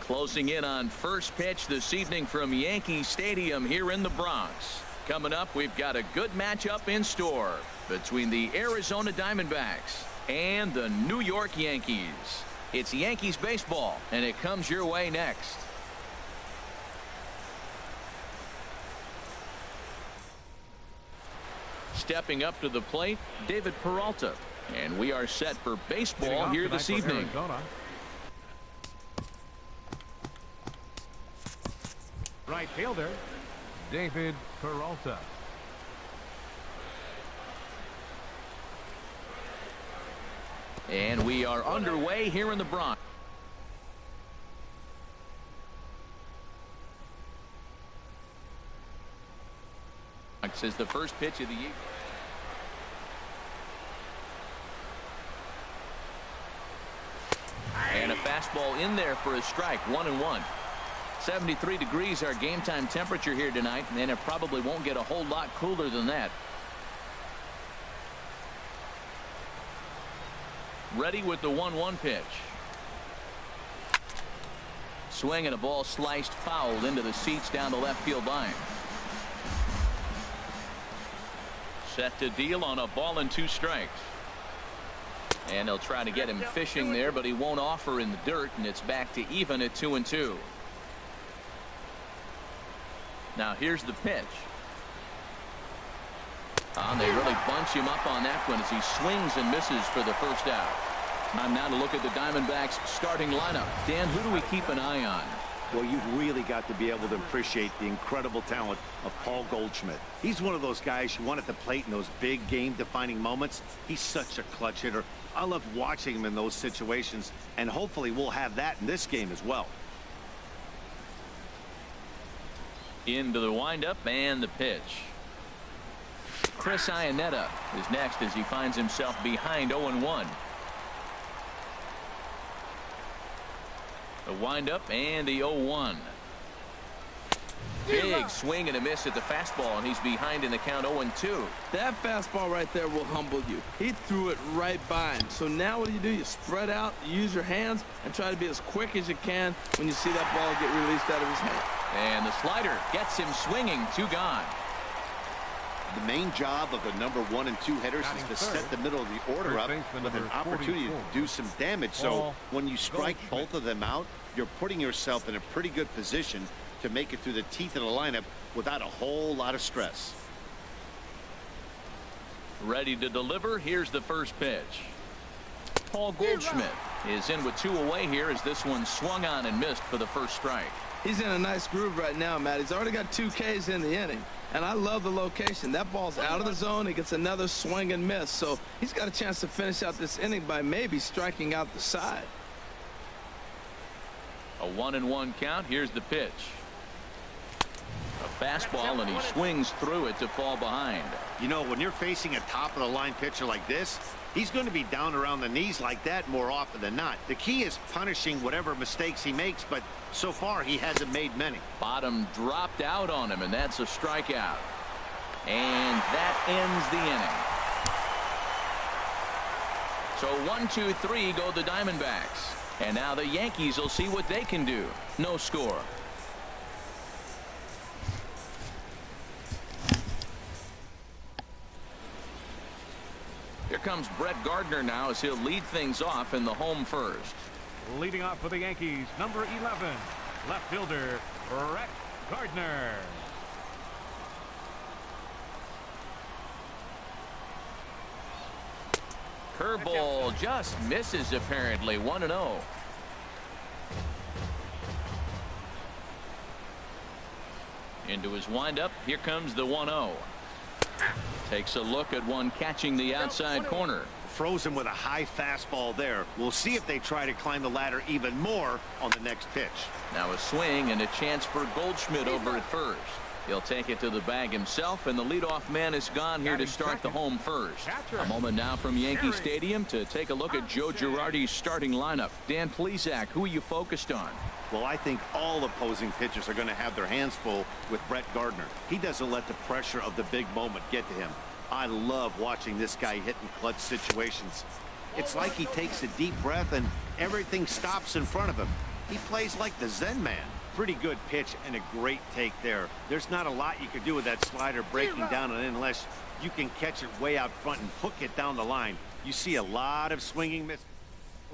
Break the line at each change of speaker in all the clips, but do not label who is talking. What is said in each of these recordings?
Closing in on first pitch this evening from Yankee Stadium here in the Bronx. Coming up, we've got a good matchup in store between the Arizona Diamondbacks and the New York Yankees. It's Yankees baseball, and it comes your way next. Stepping up to the plate, David Peralta. And we are set for baseball here this evening.
Right fielder, David Peralta.
And we are underway here in the Bronx. Is the first pitch of the year. And a fastball in there for a strike. 1-1. 73 degrees our game time temperature here tonight, and it probably won't get a whole lot cooler than that. Ready with the 1-1 pitch. Swing and a ball sliced foul into the seats down the left field line. Set to deal on a ball and 2 strikes. And they'll try to get him fishing there, but he won't offer in the dirt, and it's back to even at 2-2. Now here's the pitch. And they really bunch him up on that one as he swings and misses for the first out. Time now to look at the Diamondbacks starting lineup. Dan, who do we keep an eye on?
Well, you've really got to be able to appreciate the incredible talent of Paul Goldschmidt. He's one of those guys you want at the plate in those big game-defining moments. He's such a clutch hitter. I love watching him in those situations, and hopefully we'll have that in this game as well.
Into the windup and the pitch. Chris Iannetta is next as he finds himself behind 0-1. The windup and the 0-1. Big swing and a miss at the fastball, and he's behind in the count 0-2.
That fastball right there will humble you. He threw it right by him. So now what do? You spread out, use your hands, and try to be as quick as you can when you see that ball get released out of his hand.
And the slider gets him swinging. 2 gone.
The main job of the number 1 and 2 hitters is to set the middle of the order up with an opportunity to do some damage. So when you strike both of them out, you're putting yourself in a pretty good position to make it through the teeth of the lineup without a whole lot of stress.
Ready to deliver. Here's the first pitch. Paul Goldschmidt is in with 2 away here as this one swung on and missed for the first strike.
He's in a nice groove right now, Matt. He's already got 2 Ks in the inning, and I love the location. That ball's out of the zone. He gets another swing and miss, so he's got a chance to finish out this inning by maybe striking out the side.
A 1-1 count. Here's the pitch. A fastball, and he swings through it to fall behind.
You know, when you're facing a top-of-the-line pitcher like this, he's going to be down around the knees like that more often than not. The key is punishing whatever mistakes he makes, but so far he hasn't made many.
Bottom dropped out on him, and that's a strikeout. And that ends the inning. So 1, 2, 3 go the Diamondbacks. And now the Yankees will see what they can do. No score. Here comes Brett Gardner now as he'll lead things off in the home first.
Leading off for the Yankees, number 11, left fielder, Brett Gardner.
Curveball just misses apparently. 1-0. Into his windup. Here comes the 1-0. Takes a look at one catching the outside corner.
Froze him with a high fastball there. We'll see if they try to climb the ladder even more on the next pitch.
Now a swing and a chance for Goldschmidt over at first. He'll take it to the bag himself, and the leadoff man is gone here to start the home first. A moment now from Yankee Stadium to take a look at Joe Girardi's starting lineup. Dan Plesac, who are you focused on?
Well, I think all opposing pitchers are going to have their hands full with Brett Gardner. He doesn't let the pressure of the big moment get to him. I love watching this guy hit in clutch situations. It's like he takes a deep breath and everything stops in front of him. He plays like the Zen man. Pretty good pitch and a great take there. There's not a lot you could do with that slider breaking down and in unless you can catch it way out front and hook it down the line. You see a lot of swinging miss.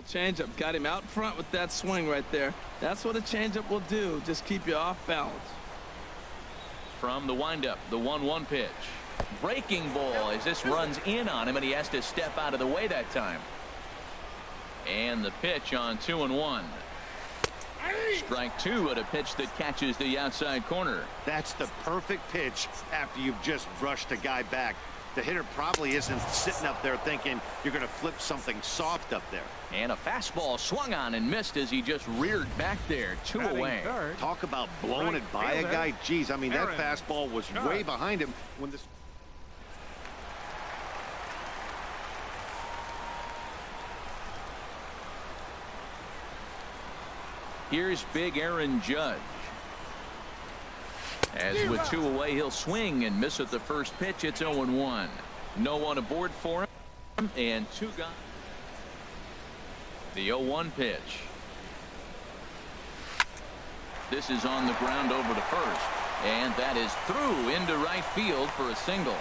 Changeup got him out front with that swing right there. That's what a changeup will do. Just keep you off balance.
From the windup, the 1-1 pitch. Breaking ball as this runs in on him, and he has to step out of the way that time. And the pitch on 2-1. Strike two at a pitch that catches the outside corner.
That's the perfect pitch after you've just brushed a guy back. The hitter probably isn't sitting up there thinking you're going to flip something soft up there.
And a fastball swung on and missed as he just reared back there. 2 away.
Talk about blowing it by a guy. Geez, I mean, that fastball was way behind him when this.
Here's big Aaron Judge. As with 2 away, he'll swing and miss at the first pitch. It's 0-1. No one aboard for him, and 2 gone. The 0-1 pitch. This is on the ground over to first, and that is through into right field for a single.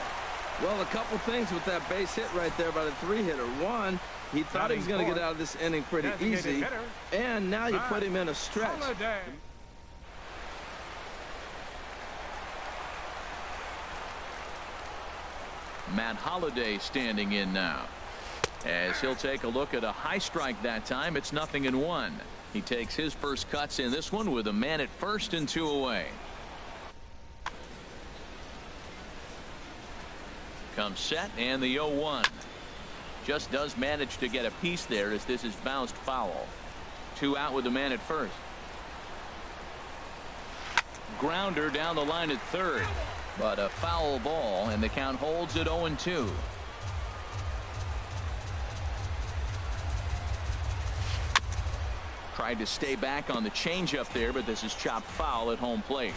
Well, a couple things with that base hit right there by the 3-hitter. One, he thought he was going to get out of this inning pretty easy, and now you put him in a stretch.
Matt Holliday standing in now, as he'll take a look at a high strike that time. It's 0-1. He takes his first cuts in this one with a man at first and 2 away. Comes set, and the 0-1. Just does manage to get a piece there as this is bounced foul. 2 out with the man at first. Grounder down the line at third, but a foul ball, and the count holds at 0-2. Tried to stay back on the changeup there, but this is chopped foul at home plate.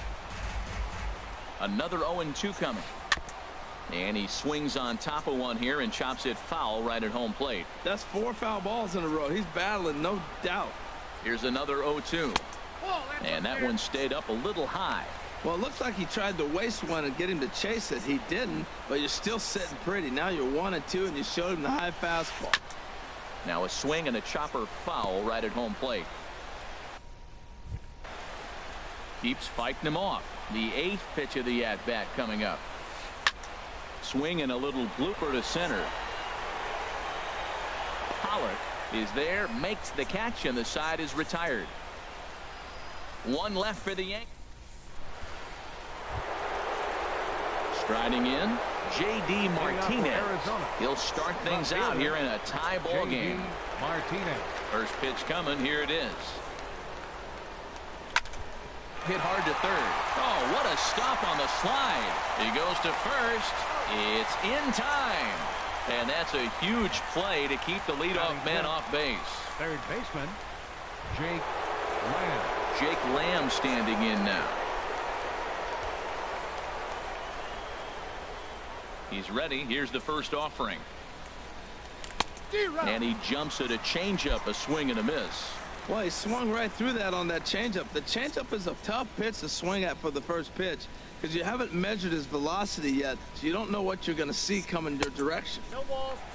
Another 0-2 coming. And he swings on top of one here and chops it foul right at home plate.
That's 4 foul balls in a row. He's battling, no doubt.
Here's another 0-2. And that one stayed up a little high.
Well, it looks like he tried to waste one and get him to chase it. He didn't, but you're still sitting pretty. Now you're 1-2, and you showed him the high fastball.
Now a swing and a chopper foul right at home plate. Keeps fighting him off. The 8th pitch of the at-bat coming up. Swing and a little blooper to center. Pollard is there, makes the catch, and the side is retired. 1 left for the Yankees. Striding in, J.D. Martinez. He'll start things out here in a tie ball game.
Martinez.
First pitch coming. Here it is. Hit hard to third. Oh, what a stop on the slide. He goes to first. It's in time. And that's a huge play to keep the leadoff man off base.
Third baseman, Jake Lamb.
Jake Lamb standing in now. He's ready. Here's the first offering. And he jumps at a changeup, a swing and a miss.
Well, he swung right through that on that changeup. The changeup is a tough pitch to swing at for the first pitch because you haven't measured his velocity yet, so you don't know what you're going to see coming your direction.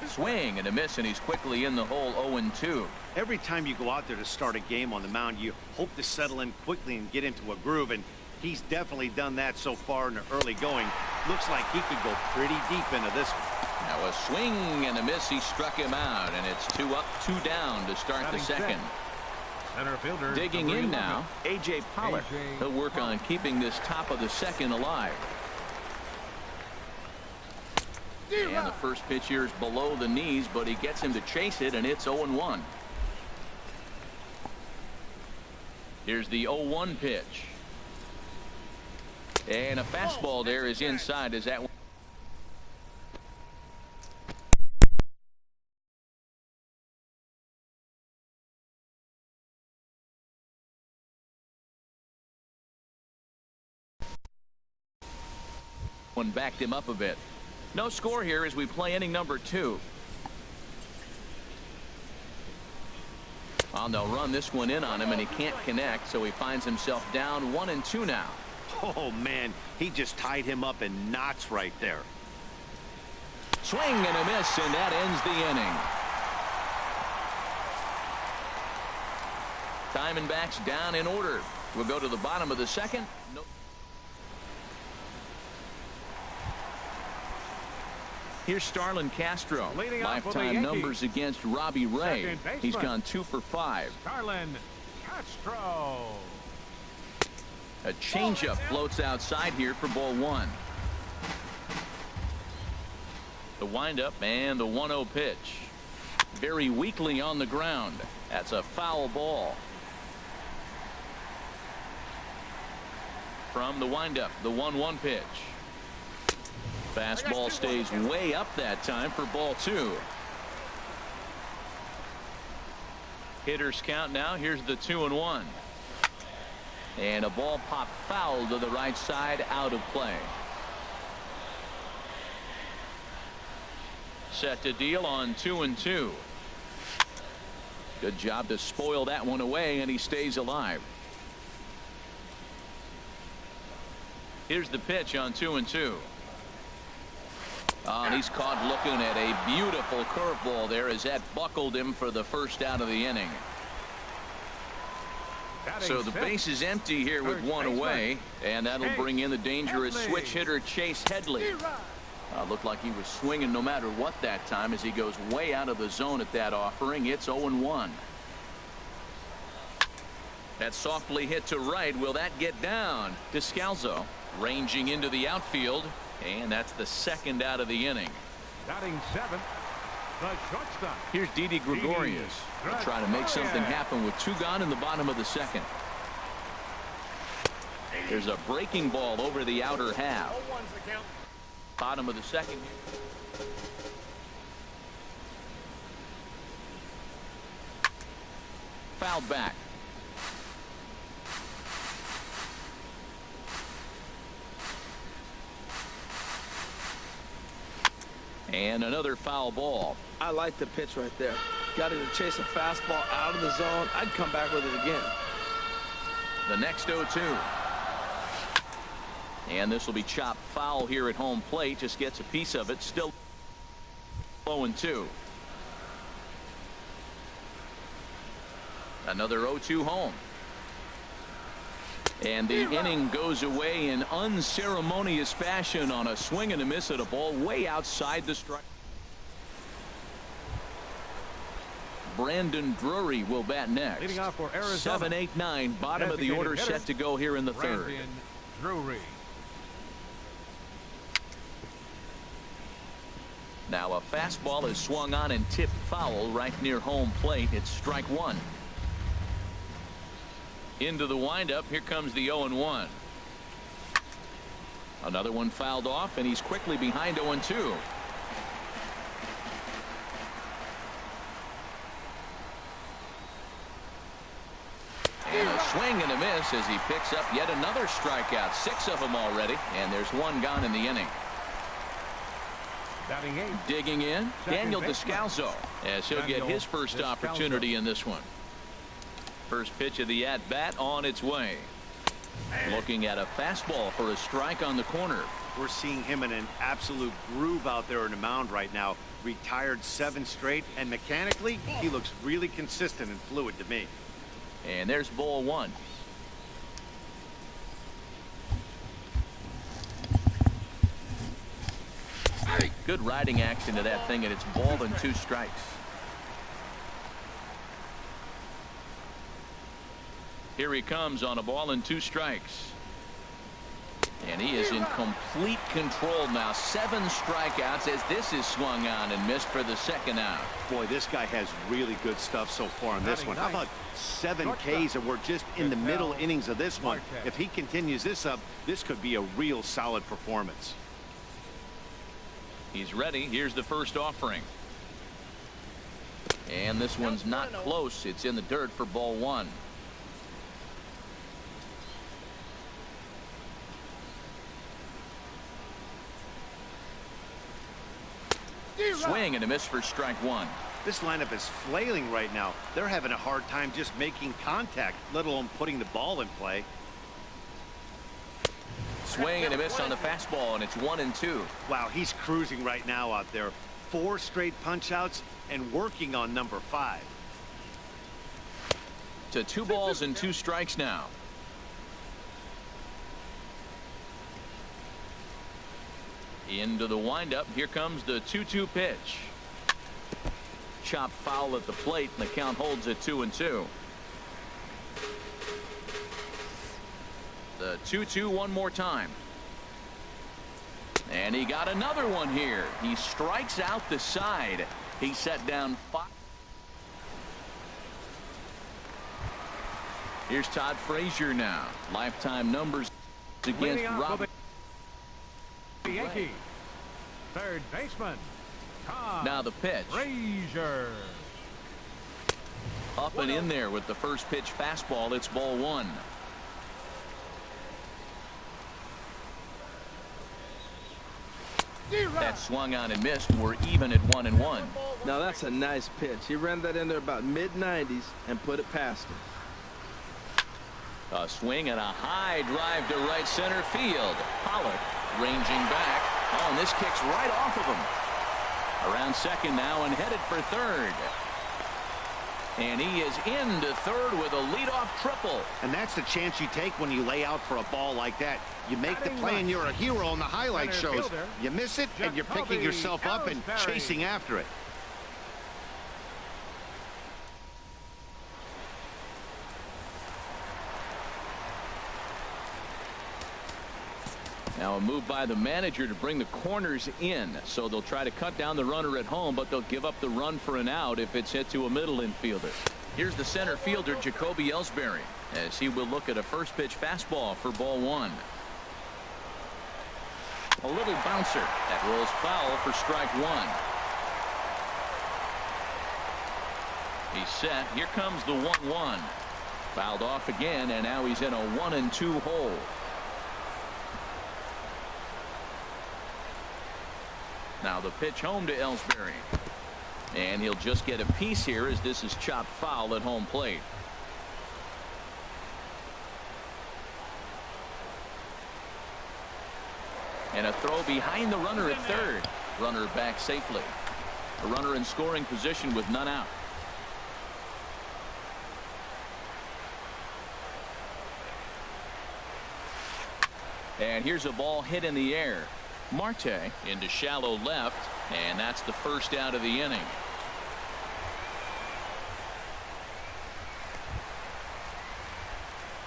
Swing and a miss, and he's quickly in the hole. 0-2.
Every time you go out there to start a game on the mound, you hope to settle in quickly and get into a groove, and he's definitely done that so far in the early going. Looks like he could go pretty deep into this one.
Now a swing and a miss. He struck him out, and it's 2 up, 2 down to start the second.
Center fielder
digging in now, A.J. Pollard. He'll work on keeping this top of the second alive. And the first pitch here is below the knees, but he gets him to chase it, and it's 0-1. Here's the 0-1 pitch. And a fastball there is inside as that one. One backed him up a bit. No score here as we play inning number 2. They'll run this one in on him, and he can't connect, so he finds himself down 1-2 now.
Oh, man, he just tied him up in knots right there.
Swing and a miss, and that ends the inning. Diamondbacks down in order. We'll go to the bottom of the second. No. Here's Starlin Castro. Lifetime numbers against Robbie Ray. He's gone 2 for 5.
Starlin Castro.
A changeup floats outside here for ball 1. The windup and the 1-0 pitch. Very weakly on the ground. That's a foul ball. From the windup, the 1-1 pitch. Fastball stays way up that time for ball 2. Hitters count now. Here's the 2-1. And a ball popped foul to the right side, out of play. Set to deal on 2-2. Good job to spoil that one away, and he stays alive. Here's the pitch on 2-2. And he's caught looking at a beautiful curveball there as that buckled him for the first out of the inning. So the base is empty here with 1 away, and that'll bring in the dangerous switch hitter Chase Headley. Looked like he was swinging no matter what that time as he goes way out of the zone at that offering. It's 0-1. That softly hit to right. Will that get down? Descalzo ranging into the outfield, and that's the second out of the inning.
Batting 7th, the shortstop.
Here's Didi Gregorius. He'll try to make something happen with 2 gone in the bottom of the second. There's a breaking ball over the outer half. Bottom of the second. Fouled back. And another foul ball.
I like the pitch right there. Got him to chase a fastball out of the zone. I'd come back with it again.
The next 0-2. And this will be chopped foul here at home plate. Just gets a piece of it. Still 0-2. Another 0-2 home. And the inning goes away in unceremonious fashion on a swing and a miss at a ball way outside the strike. Brandon Drury will bat next.
Leading off for Arizona.
7-8-9, bottom of the order, set to go here in the third.
Brandon Drury.
Now a fastball is swung on and tipped foul right near home plate. It's strike 1. Into the windup. Here comes the 0-1. Another one fouled off, and he's quickly behind 0-2. And a swing and a miss as he picks up yet another strikeout. 6 of them already, and there's 1 gone in the inning.
Batting 8.
Digging in, Daniel Descalzo, as he'll get his first opportunity in this one. First pitch of the at-bat on its way. Looking at a fastball for a strike on the corner.
We're seeing him in an absolute groove out there on the mound right now. Retired 7 straight, and mechanically, he looks really consistent and fluid to me.
And there's ball 1. Good riding action to that thing, and it's ball and 2 strikes. Here he comes on a ball and 2 strikes. And he is in complete control now. 7 strikeouts as this is swung on and missed for the second out.
Boy, this guy has really good stuff so far in this one. How about 7 Ks, and we're just in the middle innings of this one. If he continues this up, this could be a real solid performance.
He's ready. Here's the first offering. And this one's not close. It's in the dirt for ball 1. Swing and a miss for strike 1.
This lineup is flailing right now. They're having a hard time just making contact, let alone putting the ball in play.
Swing and a miss on the fastball, and it's 1-2.
Wow, he's cruising right now out there. 4 straight punch-outs and working on number 5.
To 2 balls and 2 strikes now. Into the windup. Here comes the 2-2 pitch. Chop foul at the plate, and the count holds at 2-2. The 2-2 one more time. And he got another one here. He strikes out the side. He set down 5. Here's Todd Frazier now. Lifetime numbers against Robert.
The Yankees. Third baseman. Todd
Now the pitch.
Frazier.
Up and in there with the first pitch fastball. It's ball 1. That swung on and missed. We're even at 1-1.
Now that's a nice pitch. He ran that in there about mid-90s and put it past him.
A swing and a high drive to right center field. Pollock ranging back. Oh, and this kicks right off of him. Around second now and headed for third. And he is into third with a leadoff triple.
And that's the chance you take when you lay out for a ball like that. You make the play and you're a hero on the highlight shows. You miss it and you're picking yourself up and chasing after it.
Now a move by the manager to bring the corners in. So they'll try to cut down the runner at home, but they'll give up the run for an out if it's hit to a middle infielder. Here's the center fielder, Jacoby Ellsbury, as he will look at a first pitch fastball for ball 1. A little bouncer that rolls foul for strike 1. He's set. Here comes the 1-1. Fouled off again, and now he's in a 1-2 hole. Now the pitch home to Ellsbury. And he'll just get a piece here as this is chopped foul at home plate. And a throw behind the runner at third. Runner back safely. A runner in scoring position with none out. And here's a ball hit in the air. Marte into shallow left, and that's the first out of the inning.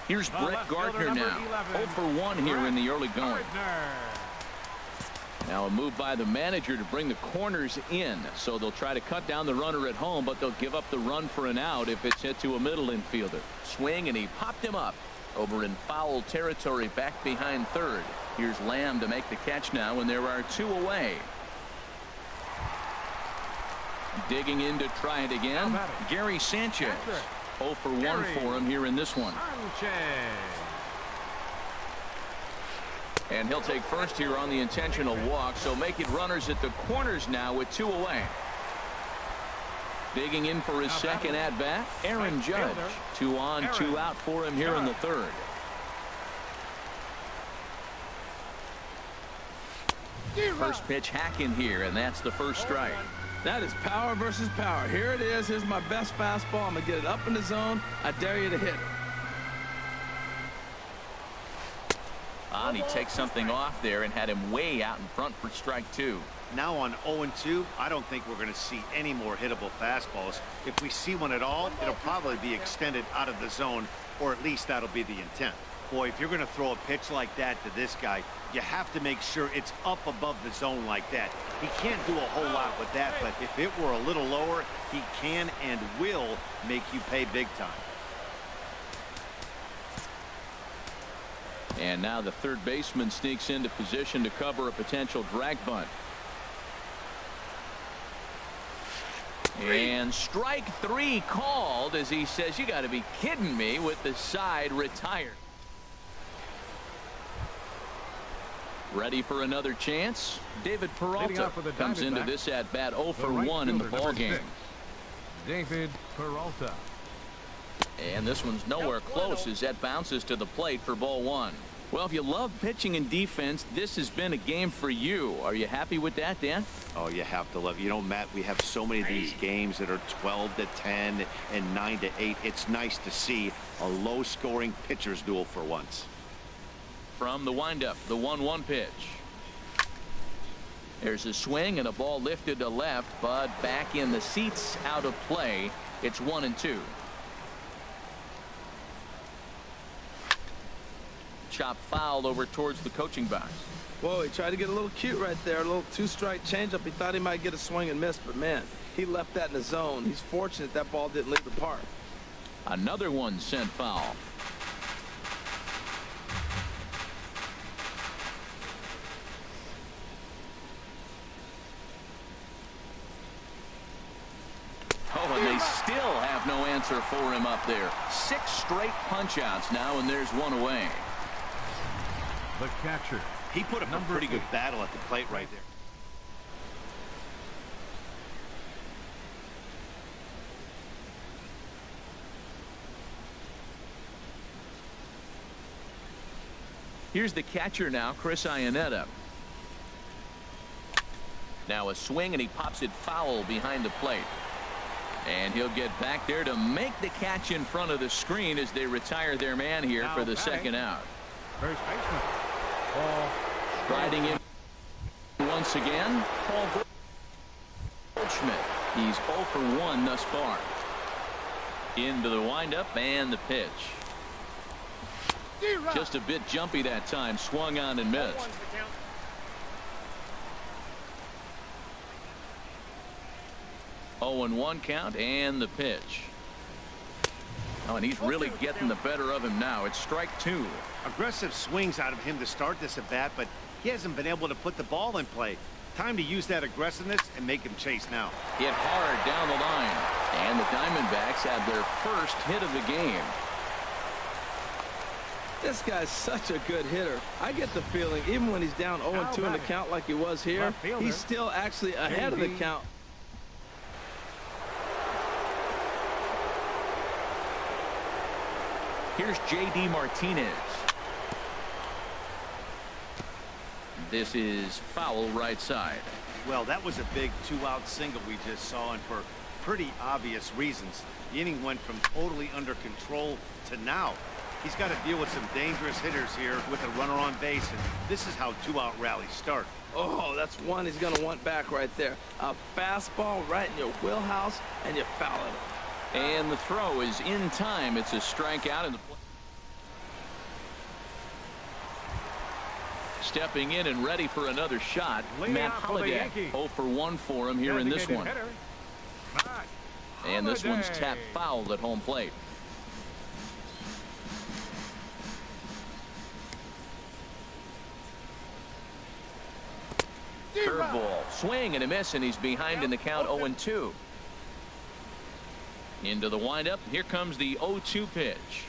Here's Brett Gardner now. 0 for 1 here in the early going. Now a move by the manager to bring the corners in. So they'll try to cut down the runner at home, but they'll give up the run for an out if it's hit to a middle infielder. Swing, and he popped him up over in foul territory back behind third. Here's Lamb to make the catch now, and there are 2 away. Digging in to try it again. Gary Sanchez. 0 for 1 for him here in this one. And he'll take first here on the intentional walk, so make it runners at the corners now with 2 away. Digging in for his second at bat, Aaron Judge. 2 on, 2 out for him here in the third. First pitch hacking here, and that's the first strike.
That is power versus power. Here it is. Here's my best fastball. I'm going to get it up in the zone. I dare you to hit it.
And he takes something off there and had him way out in front for strike 2.
Now on 0-2, I don't think we're going to see any more hittable fastballs. If we see one at all, it'll probably be extended out of the zone, or at least that'll be the intent. Boy, if you're going to throw a pitch like that to this guy, you have to make sure it's up above the zone like that. He can't do a whole lot with that, but if it were a little lower, he can and will make you pay big time.
And now the third baseman sneaks into position to cover a potential drag bunt. And strike 3 called as he says, you got to be kidding me, with the side retired. Ready for another chance? David Peralta comes into this at bat 0 for 1 in the ball game.
David Peralta.
And this one's nowhere close as that bounces to the plate for ball one. Well, if you love pitching and defense, this has been a game for you. Are you happy with that, Dan?
Oh, you have to love it. You know, Matt, we have so many of these games that are 12-10 and 9-8. It's nice to see a low-scoring pitcher's duel for once.
From the windup, the 1-1 pitch. There's a swing and a ball lifted to left, but back in the seats, out of play. It's 1-2. Chop foul over towards the coaching box.
Whoa, he tried to get a little cute right there. A little two-strike changeup. He thought he might get a swing and miss, but man, he left that in the zone. He's fortunate that ball didn't leave the park.
Another one sent foul. Oh, and they still have no answer for him up there. 6 straight punch-outs now, and there's one away.
The catcher.
He put up a pretty good battle at the plate right there.
Here's the catcher now, Chris Iannetta. Now a swing, and he pops it foul behind the plate. And he'll get back there to make the catch in front of the screen as they retire their man here
now
for the
batting.
second out.
First baseman. Paul.
Riding in once again, Paul Goldschmidt. He's 0 for 1 thus far. Into the windup and the pitch. Just a bit jumpy that time. Swung on and missed. 0-1 count and the pitch. Oh, and he's really getting the better of him now. It's strike 2.
Aggressive swings out of him to start this at bat, but he hasn't been able to put the ball in play. Time to use that aggressiveness and make him chase now.
Hit hard down the line. And the Diamondbacks have their first hit of the game.
This guy's such a good hitter. I get the feeling even when he's down 0-2 in the count like he was here, he's still actually ahead of the count.
Here's J.D. Martinez. This is foul right side.
Well, that was a big 2-out single we just saw, and for pretty obvious reasons. The inning went from totally under control to now. He's got to deal with some dangerous hitters here with a runner on base, and this is how 2-out rallies start.
Oh, that's one he's going to want back right there. A fastball right in your wheelhouse, and you foul it.
And the throw is in time. It's a strikeout. And stepping in and ready for another shot, Matt Holliday. 0 for 1 for him here in this one. And this one's tapped foul at home plate. Curveball, swing and a miss, and he's behind in the count. 0-2. Into the windup. Here comes the 0-2 pitch.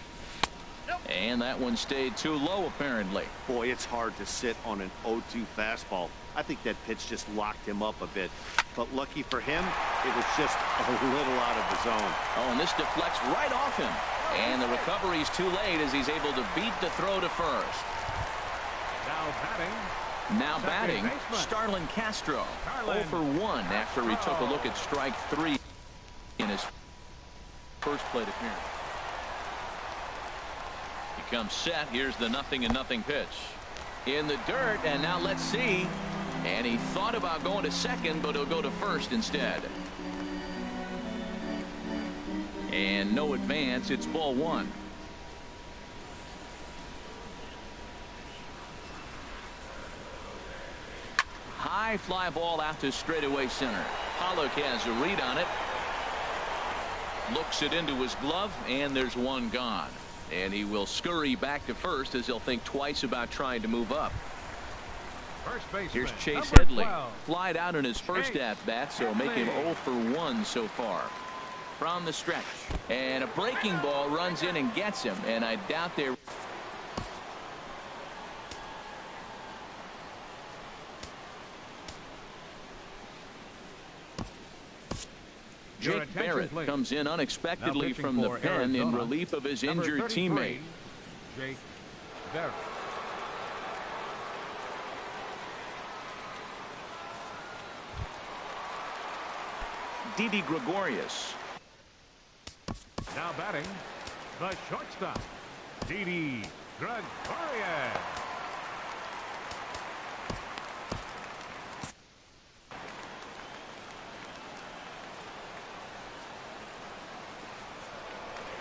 And that one stayed too low, apparently.
Boy, it's hard to sit on an 0-2 fastball. I think that pitch just locked him up a bit. But lucky for him, it was just a little out of the zone.
Oh, and this deflects right off him. And the recovery's too late as he's able to beat the throw to first. Now batting, Starlin Castro. 0 for 1 after he took a look at strike 3 in his first plate appearance. He comes set. Here's the 0-0 pitch. In the dirt, and now let's see. And he thought about going to second, but he'll go to first instead. And no advance. It's ball 1. High fly ball out to straightaway center. Pollock has a read on it. Looks it into his glove, and there's one gone. And he will scurry back to first as he'll think twice about trying to move up. Here's Chase Headley. Flied out in his first at-bat, so make him 0 for 1 so far. From the stretch. And a breaking ball runs in and gets him. And I doubt they're... Jake Barrett comes in unexpectedly from the pen in relief of his injured teammate.
Jake Barrett.
Didi Gregorius.
Now batting, the shortstop, Didi Gregorius.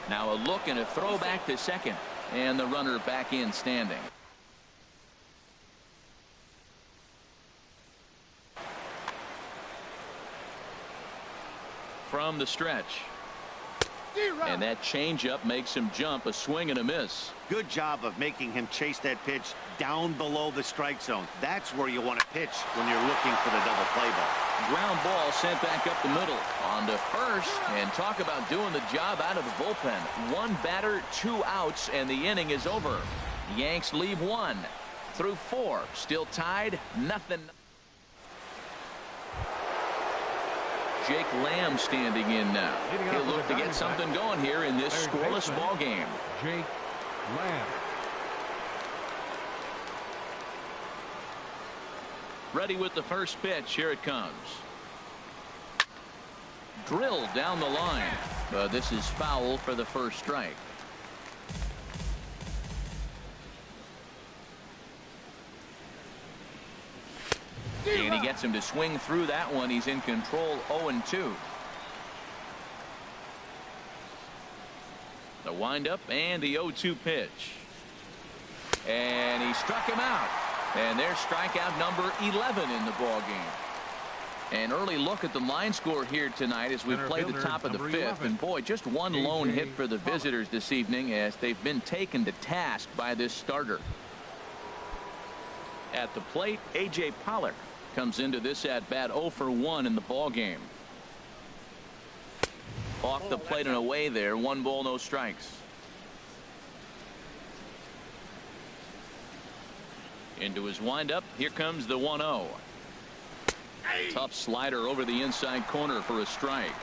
Now a look and a throw back to second, and the runner back in standing. From the stretch. And that changeup makes him jump, a swing and a miss.
Good job of making him chase that pitch down below the strike zone. That's where you want to pitch when you're looking for the double play ball.
Ground ball sent back up the middle. On to first, and talk about doing the job out of the bullpen. One batter, 2 outs, and the inning is over. Yanks leave 1 through 4. Still tied, nothing. Jake Lamb standing in now. He'll look to get something going here in this scoreless ball game.
Jake Lamb.
Ready with the first pitch. Here it comes. Drilled down the line. But this is foul for the first strike. And he gets him to swing through that one. He's in control, 0-2. The windup and the 0-2 pitch. And he struck him out. And there's strikeout number 11 in the ball game. An early look at the line score here tonight as we play the top of the 5th. And boy, just one lone hit for the visitors this evening as they've been taken to task by this starter. At the plate, A.J. Pollock comes into this at bat 0 for 1 in the ball game. Off the plate and away there. 1 ball, no strikes. Into his windup. Here comes the 1-0. Tough slider over the inside corner for a strike.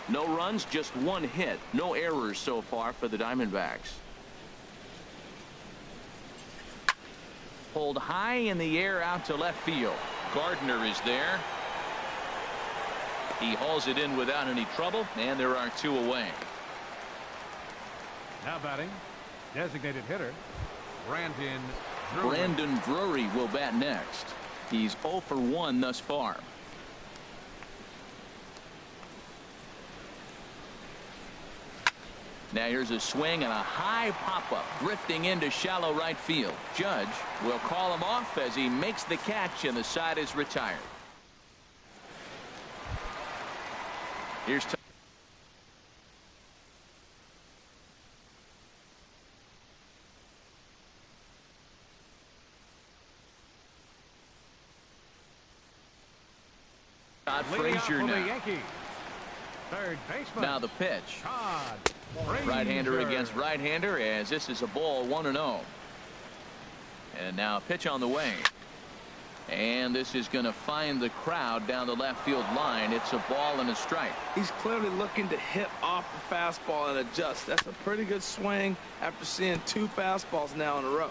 No runs, just 1 hit. No errors so far for the Diamondbacks. Pulled high in the air out to left field. Gardner is there. He hauls it in without any trouble, and there are 2 away.
Now batting, designated hitter, Brandon
Drury will bat next. He's 0 for 1 thus far. Now here's a swing and a high pop-up drifting into shallow right field. Judge will call him off as he makes the catch and the side is retired. Here's Todd Frazier now.
Third baseman.
Now the pitch.
Todd
Right-hander against right-hander as this is a ball 1-0. And now a pitch on the way. And this is going to find the crowd down the left field line. It's a ball and a strike.
He's clearly looking to hit off the fastball and adjust. That's a pretty good swing after seeing 2 fastballs now in a row.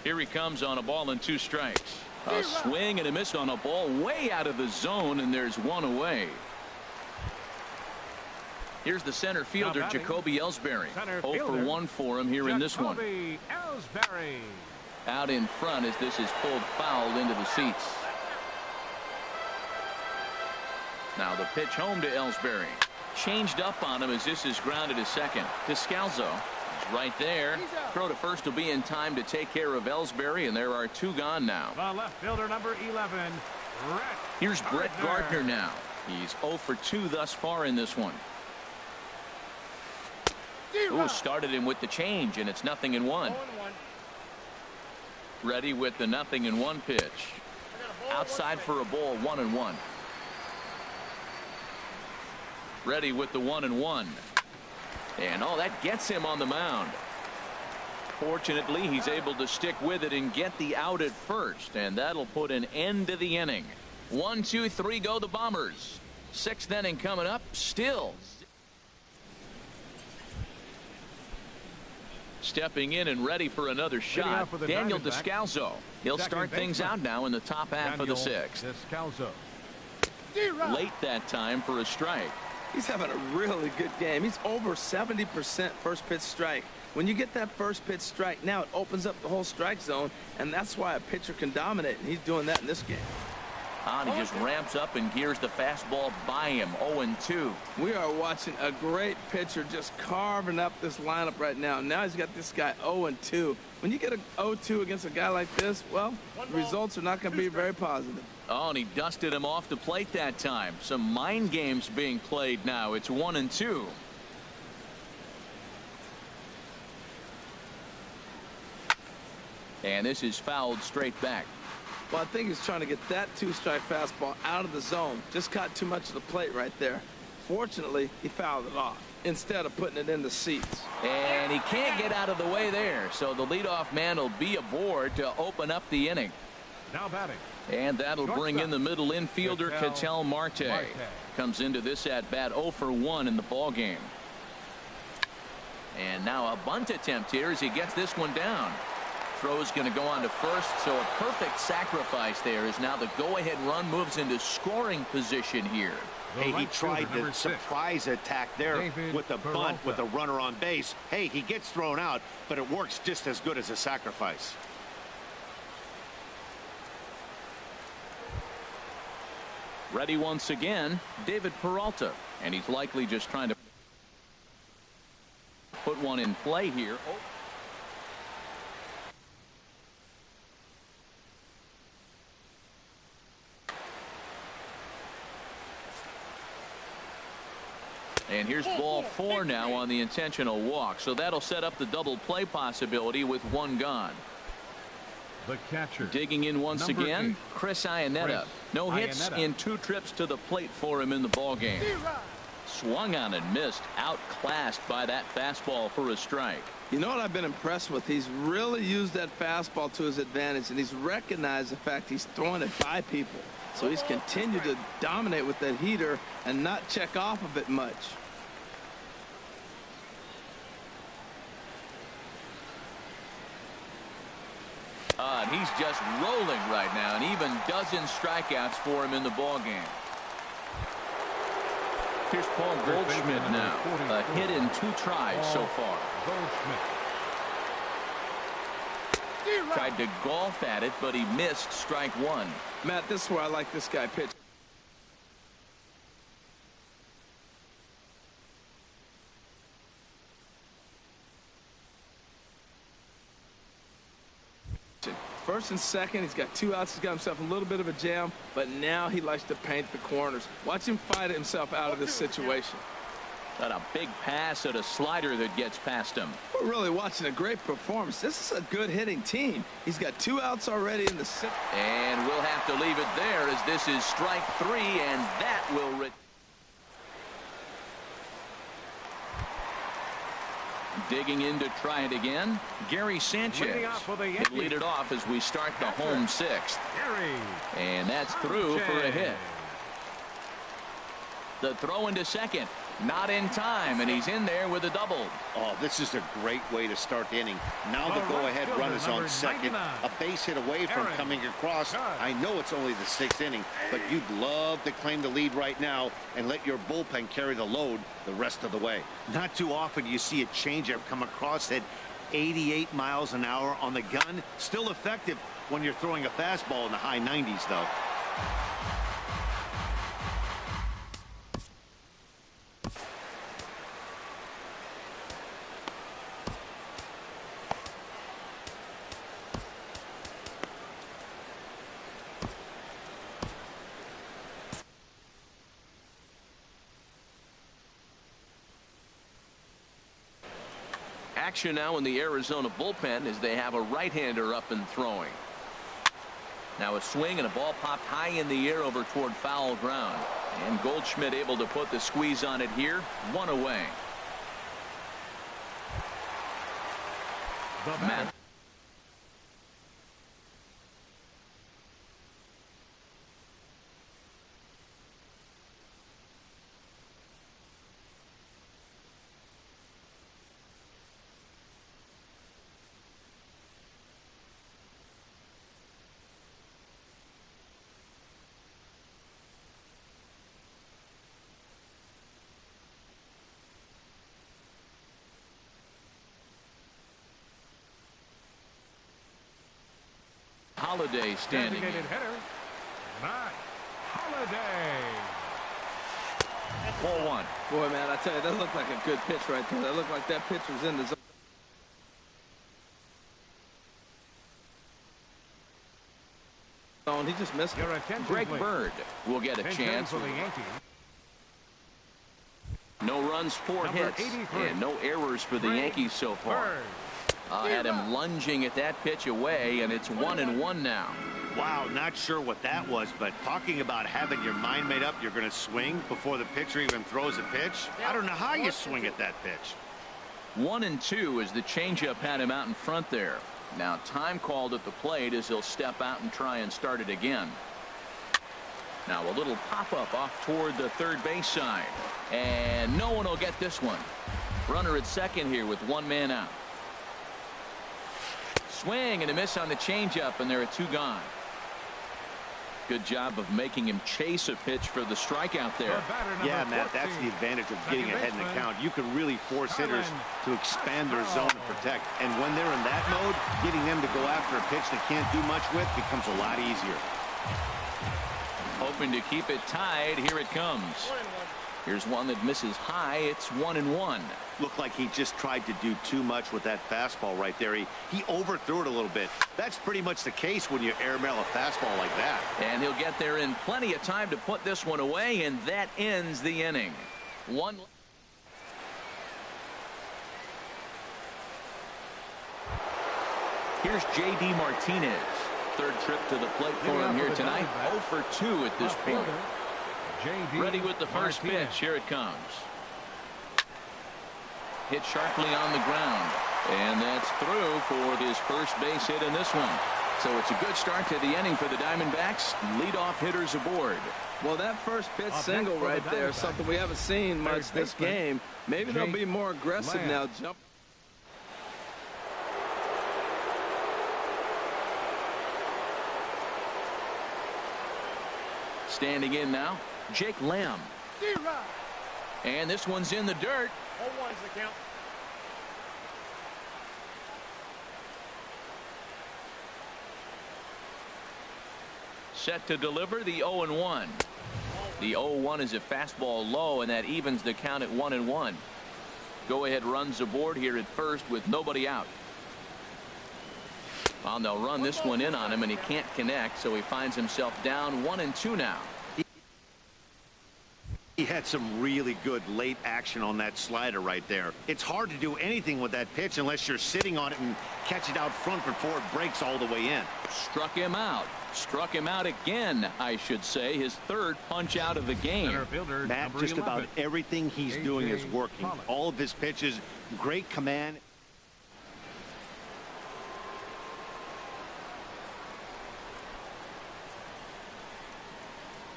Here he comes on a ball and 2 strikes. A swing and a miss on a ball way out of the zone, and there's 1 away. Here's the center fielder, Jacoby Ellsbury. 0 for 1 for him here in this one.
Ellsbury.
Out in front as this is pulled foul into the seats. Now the pitch home to Ellsbury. Changed up on him as this is grounded to second. Descalzo. Right there. Throw to first will be in time to take care of Ellsbury, and there are 2 gone now.
The left fielder, number 11,
Here's Brett Gardner now. He's 0 for 2 thus far in this one. Ooh, started him with the change, and it's 0-1. Ready with the 0-1 pitch. Outside for a ball, 1-1. Ready with the 1-1. And oh, that gets him on the mound. Fortunately, he's able to stick with it and get the out at first, and that'll put an end to the inning. 1, 2, 3 go the Bombers. 6th inning coming up. Still stepping in and ready for another shot, Daniel Descalzo. He'll start things out now in the top half of the 6th. Late that time for a strike.
He's having a really good game. He's over 70% first pitch strike. When you get that first pitch strike, now it opens up the whole strike zone, and that's why a pitcher can dominate, and he's doing that in this game.
He just ramps up and gears the fastball by him. 0-2.
We are watching a great pitcher just carving up this lineup right now. Now he's got this guy 0-2. When you get a 0-2 against a guy like this, well, the results are not going to be very positive.
Oh, and he dusted him off the plate that time. Some mind games being played now. It's 1-2. And this is fouled straight back.
Well, I think he's trying to get that 2-strike fastball out of the zone. Just caught too much of the plate right there. Fortunately, he fouled it off instead of putting it in the seats.
And he can't get out of the way there, so the leadoff man will be aboard to open up the inning.
Now batting.
And that'll bring in the middle infielder, Ketel Marte. Comes into this at bat 0 for 1 in the ball game. And now a bunt attempt here as he gets this one down. Throw's going to go on to first, so a perfect sacrifice there as now the go-ahead run moves into scoring position here.
Hey, he tried the surprise attack there with the bunt with the runner on base. Hey, he gets thrown out, but it works just as good as a sacrifice.
Ready once again, David Peralta, and he's likely just trying to put one in play here. Oh. And here's ball 4 now on the intentional walk, so that'll set up the double play possibility with 1 gone.
The catcher
digging in once again,
8.
Chris Iannetta. No hits in 2 trips to the plate for him in the ball game. Swung on and missed, outclassed by that fastball for a strike.
You know what I've been impressed with? He's really used that fastball to his advantage, and he's recognized the fact he's throwing it by people. So he's continued to dominate with that heater and not check off of it much.
And he's just rolling right now, and even dozen strikeouts for him in the ball game. Here's Paul Goldschmidt now. A hit in 2 tries so far. Tried to golf at it, but he missed strike 1.
Matt, this is where I like this guy pitch. First and second, he's got 2 outs. He's got himself a little bit of a jam, but now he likes to paint the corners. Watch him fight himself out of this situation.
Got a big pass at a slider that gets past him.
We're really watching a great performance. This is a good hitting team. He's got 2 outs already in the 6th.
And we'll have to leave it there as this is strike 3, and that will digging in to try it again, Gary Sanchez. He'll lead it off as we start the home 6th. And that's through for a hit. The throw into second. Not in time, and he's in there with a double.
Oh, this is a great way to start the inning. Now the go-ahead run is on second. A base hit away from coming across. I know it's only the 6th inning, but you'd love to claim the lead right now and let your bullpen carry the load the rest of the way. Not too often you see a changeup come across at 88 miles an hour on the gun. Still effective when you're throwing a fastball in the high 90s, though.
Action now in the Arizona bullpen as they have a right-hander up and throwing. Now a swing and a ball popped high in the air over toward foul ground. And Goldschmidt able to put the squeeze on it here. 1 away. Matt. Holiday standing.
Designated hitter, Matt Holiday.
4-1.
Boy, man, I tell you, that looked like a good pitch right there. That looked like that pitch was in the zone. He just missed it.
Greg Bird will get a chance.
For the Yankees.
No runs, 4 hits, and no errors for the Yankees so far. Had him lunging at that pitch away, and it's 1-1 now.
Wow, not sure what that was, but talking about having your mind made up, you're going to swing before the pitcher even throws a pitch. I don't know how you swing at that pitch.
1-2 as the changeup had him out in front there. Now time called at the plate as he'll step out and try and start it again. Now a little pop-up off toward the third base side, and no one will get this one. Runner at second here with 1 man out. Swing and a miss on the changeup, and there are 2 gone. Good job of making him chase a pitch for the strikeout there.
Yeah, Matt, that's the advantage of getting ahead in the count. You can really force hitters to expand their zone and protect. And when they're in that mode, getting them to go after a pitch they can't do much with becomes a lot easier.
Hoping to keep it tied. Here it comes. Here's one that misses high. It's 1-1.
Looked like he just tried to do too much with that fastball right there. He overthrew it a little bit. That's pretty much the case when you airmail a fastball like that.
And he'll get there in plenty of time to put this one away, and that ends the inning. Here's J.D. Martinez. Third trip to the plate for him here tonight. 0 for 2 at this point. Ready with the first pitch. Here it comes. Hit sharply on the ground. And that's through for his first base hit in this one. So it's a good start to the inning for the Diamondbacks. Leadoff hitters aboard.
Well, that first pitch single right there is something we haven't seen much this game. Maybe they'll be more aggressive now. Jump.
Standing in now, Jake Lamb. And this one's in the dirt.
0-1's the count.
Set to deliver the 0-1. The 0-1 is a fastball low, and that evens the count at 1-1. Go ahead runs aboard here at first with nobody out. Well, they'll run this one in on him, and he can't connect, so he finds himself down 1-2 now.
He had some really good late action on that slider right there. It's hard to do anything with that pitch unless you're sitting on it and catch it out front before it breaks all the way in.
Struck him out. Struck him out again, I should say. His third punch out of the game.
Matt, just about everything he's doing is working. All of his pitches, great command.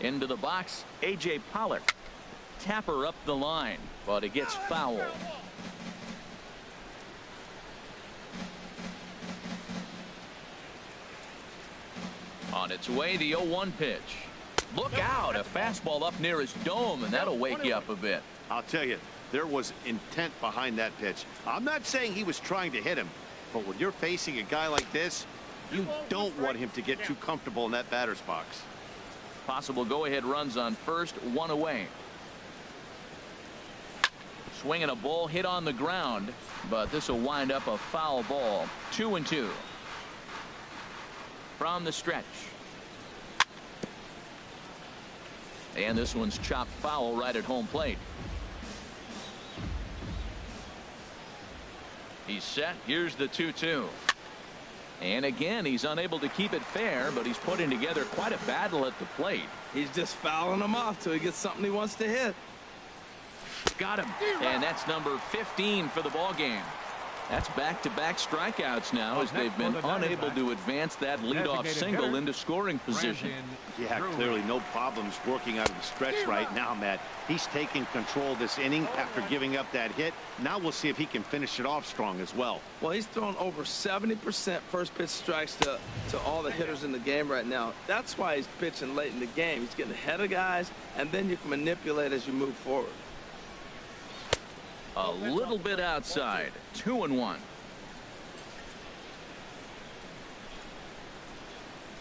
Into the box, A.J. Pollard. Tapper up the line, but it gets foul. On its way, the 0-1 pitch. Look out, a fastball up near his dome, and that'll wake you up a bit.
I'll tell you, there was intent behind that pitch. I'm not saying he was trying to hit him, but when you're facing a guy like this, you don't want him to get too comfortable in that batter's box.
Possible go-ahead runs on first, 1 away. Swinging a ball hit on the ground, but this will wind up a foul ball. 2-2. From the stretch. And this one's chopped foul right at home plate. He's set. Here's the 2-2. And again, he's unable to keep it fair, but he's putting together quite a battle at the plate.
He's just fouling them off till he gets something he wants to hit.
Got him. And that's number 15 for the ball game. That's back-to-back strikeouts now as they've been unable to advance that leadoff single into scoring position.
Yeah, clearly no problems working out of the stretch right now, Matt. He's taking control of this inning after giving up that hit. Now we'll see if he can finish it off strong as well.
Well, he's thrown over 70% first pitch strikes to all the hitters in the game right now. That's why he's pitching late in the game. He's getting ahead of guys, and then you can manipulate as you move forward.
A little bit outside. 2-1.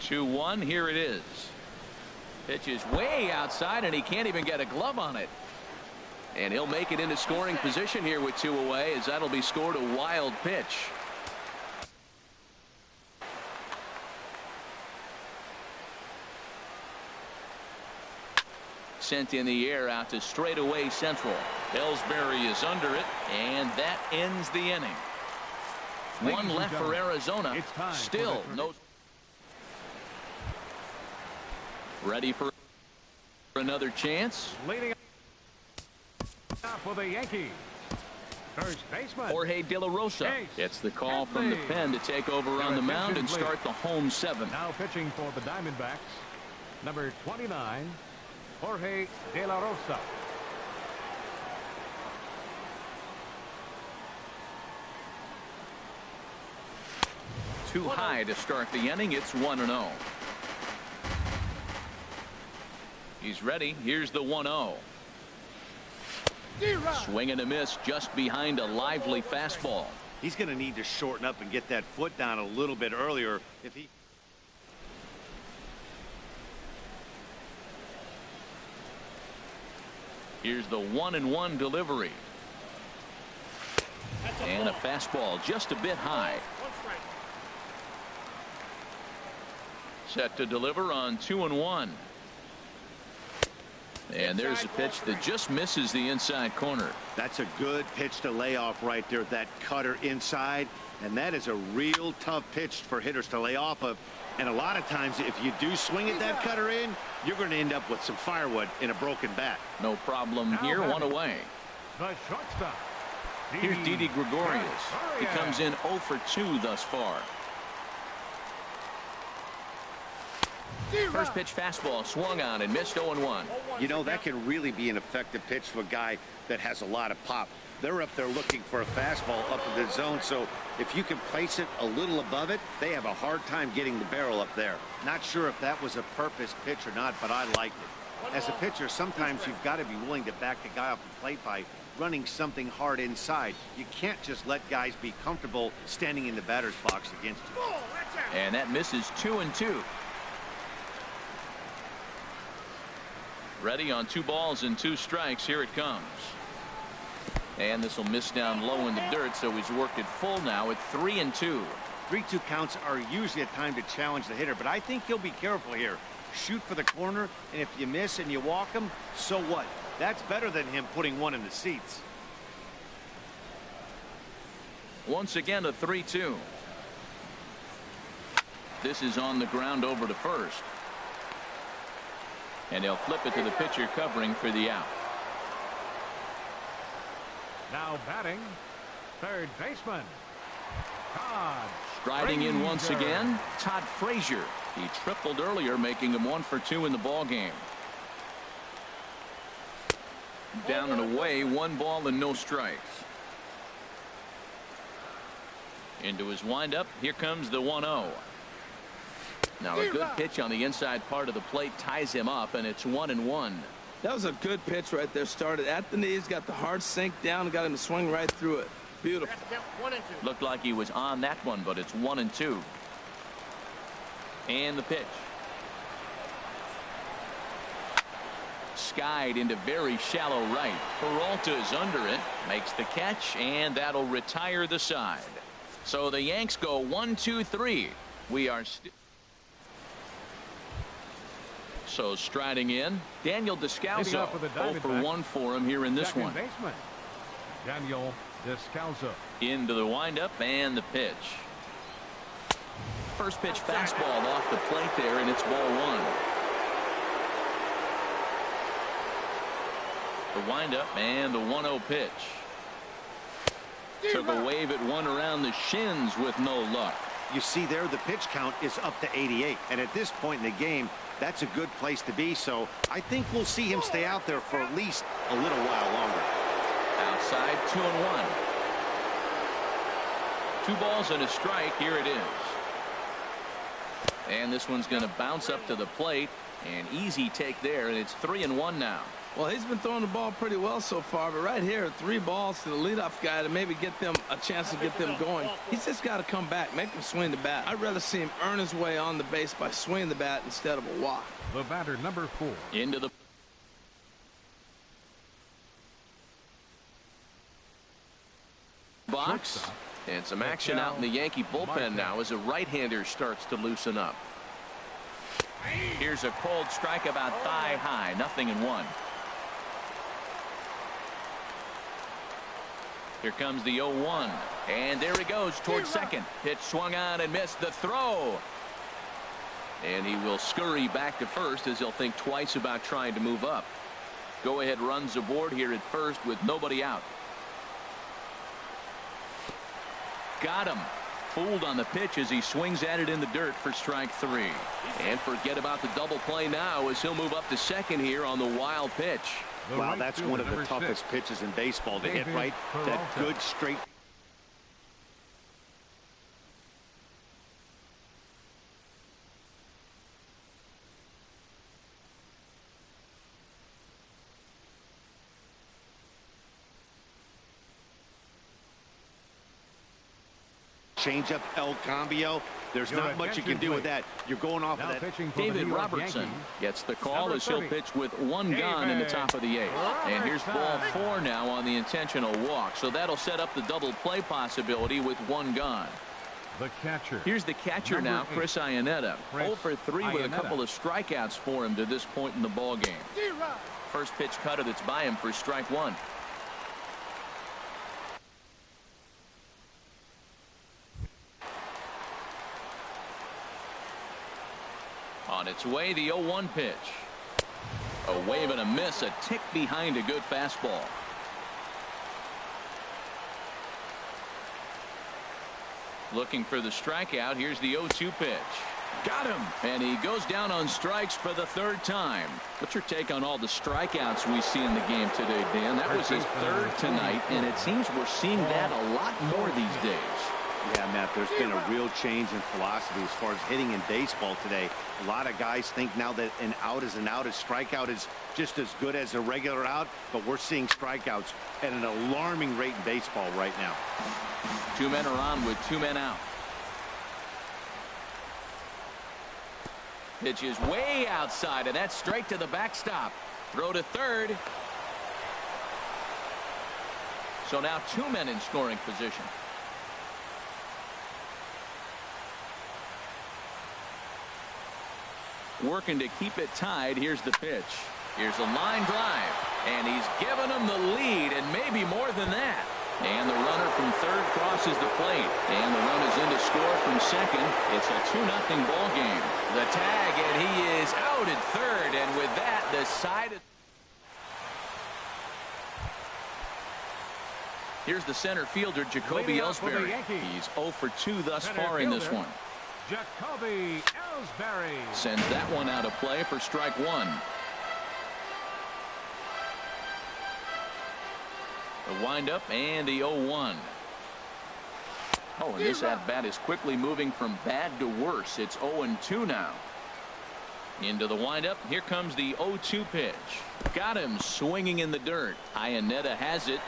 2-1. Here it is. Pitch is way outside, and he can't even get a glove on it. And he'll make it into scoring position here with 2 away, as that'll be scored a wild pitch. Sent in the air out to straightaway central. Ellsbury is under it, and that ends the inning. One left for Arizona. Still no. Ready for another chance.
Leading up for the Yankees. First baseman
Jorge De La Rosa. It's the call from the pen to take over on the mound and start the home 7.
Now pitching for the Diamondbacks, number 29. Jorge De La Rosa.
Too high to start the inning. It's 1-0. He's ready. Here's the 1-0. Swing and a miss just behind a lively fastball.
He's going to need to shorten up and get that foot down a little bit earlier if he.
Here's the 1-1 delivery. And a fastball just a bit high. Set to deliver on 2-1. And there's a pitch that just misses the inside corner.
That's a good pitch to lay off right there. That cutter inside. And that is a real tough pitch for hitters to lay off of. And a lot of times, if you do swing at that cutter in, you're going to end up with some firewood in a broken bat.
No problem here. 1 away.
The shortstop.
Here's Didi Gregorius. He comes in 0 for 2 thus far. First pitch fastball swung on and missed. 0-1.
You know, that can really be an effective pitch to a guy that has a lot of pop. They're up there looking for a fastball up in the zone, so if you can place it a little above it, they have a hard time getting the barrel up there. Not sure if that was a purpose pitch or not, but I liked it. As a pitcher, sometimes you've got to be willing to back the guy off the plate by running something hard inside. You can't just let guys be comfortable standing in the batter's box against you.
And that misses. 2-2. Ready on 2 balls and 2 strikes. Here it comes. And this will miss down low in the dirt, so he's worked it full now at 3-2.
3-2 counts are usually a time to challenge the hitter, but I think he'll be careful here. Shoot for the corner, and if you miss and you walk him, so what? That's better than him putting one in the seats.
Once again, a 3-2. This is on the ground over to first. And he'll flip it to the pitcher covering for the out.
Now batting, third baseman, Todd
Striding
Frazier.
in once again, Todd Frazier. He tripled earlier, making him 1 for 2 in the ball game. Down and away, 1 ball and no strikes. Into his windup, here comes the 1-0. Now a good pitch on the inside part of the plate ties him up, and it's 1-1.
That was a good pitch right there. Started at the knees, got the hard sink down, and got him to swing right through it. Beautiful.
Looked like he was on that one, but it's 1-2. And the pitch. Skied into very shallow right. Peralta is under it, makes the catch, and that'll retire the side. So the Yanks go 1-2-3. We are still. So striding in, Daniel Descalso. 0 for 1 for him here in this one.
Baseman, Daniel Descalso.
Into the windup and the pitch. First pitch fastball off the plate there, and it's ball one. The windup and the 1-0 pitch. Took a wave at one around the shins with no luck.
You see there, the pitch count is up to 88. And at this point in the game, that's a good place to be. So I think we'll see him stay out there for at least a little while longer.
Outside, 2-1. 2 balls and a strike. Here it is. And this one's going to bounce up to the plate. An easy take there, and it's 3-1 now.
Well, he's been throwing the ball pretty well so far, but right here, 3 balls to the leadoff guy to maybe get them a chance to get them going. He's just got to come back, make him swing the bat. I'd rather see him earn his way on the base by swinging the bat instead of a walk.
The batter, number 4.
Into the box. And some action out in the Yankee bullpen now as a right-hander starts to loosen up. Here's a cold strike about thigh high, 0-1. Here comes the 0-1, and there he goes towards second. Pitch swung on and missed the throw. And he will scurry back to first as he'll think twice about trying to move up. Go-ahead runs aboard here at first with nobody out. Got him. Fooled on the pitch as he swings at it in the dirt for strike 3. And forget about the double play now as he'll move up to second here on the wild pitch.
Wow, that's one of the toughest pitches in baseball to hit, right? That good straight. Changeup El Cambio. There's not much you can do with that. You're going off of that.
David Robertson gets the call as he'll pitch with 1 gone in the top of the 8th. And here's ball 4 now on the intentional walk. So that'll set up the double play possibility with 1 gone.
The catcher.
Here's the catcher now, Chris Iannetta. 0 for 3 with a couple of strikeouts for him to this point in the ball game. First pitch cutter that's by him for strike 1. On its way, the 0-1 pitch. A wave and a miss, a tick behind a good fastball. Looking for the strikeout. Here's the 0-2 pitch. Got him. And he goes down on strikes for the 3rd time. What's your take on all the strikeouts we see in the game today, Dan? That was his 3rd tonight, and it seems we're seeing that a lot more these days.
Yeah, Matt, there's been a real change in philosophy as far as hitting in baseball today. A lot of guys think now that an out is an out, a strikeout is just as good as a regular out, but we're seeing strikeouts at an alarming rate in baseball right now.
2 men are on with 2 men out. Pitch is way outside, and that's straight to the backstop. Throw to third. So now 2 men in scoring position. Working to keep it tied. Here's the pitch. Here's a line drive, and he's given them the lead, and maybe more than that. And the runner from third crosses the plate, and the run is in to score from second. It's a 2-0 ball game. The tag, and he is out at third, and with that, the side. Here's the center fielder, Jacoby Ellsbury. He's 0 for 2 thus far in this one.
Jacoby Ellsbury
sends that one out of play for strike 1. The windup and the 0-1. Oh, and this at-bat is quickly moving from bad to worse. It's 0-2 now. Into the windup. Here comes the 0-2 pitch. Got him swinging in the dirt. Iannetta has it.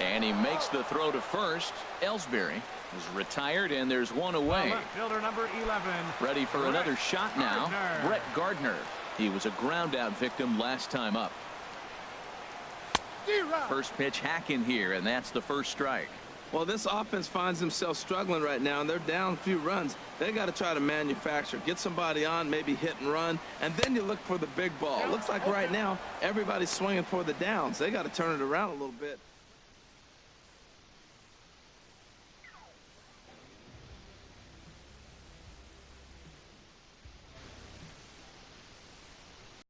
And he makes the throw to first. Ellsbury is retired, and there's one away.
Fielder number 11.
Ready for another shot now. Brett Gardner. He was a ground out victim last time up. First pitch hacking here, and that's the first strike.
Well, this offense finds themselves struggling right now, and they're down a few runs. They got to try to manufacture, get somebody on, maybe hit and run, and then you look for the big ball. Looks like right now everybody's swinging for the downs. They got to turn it around a little bit.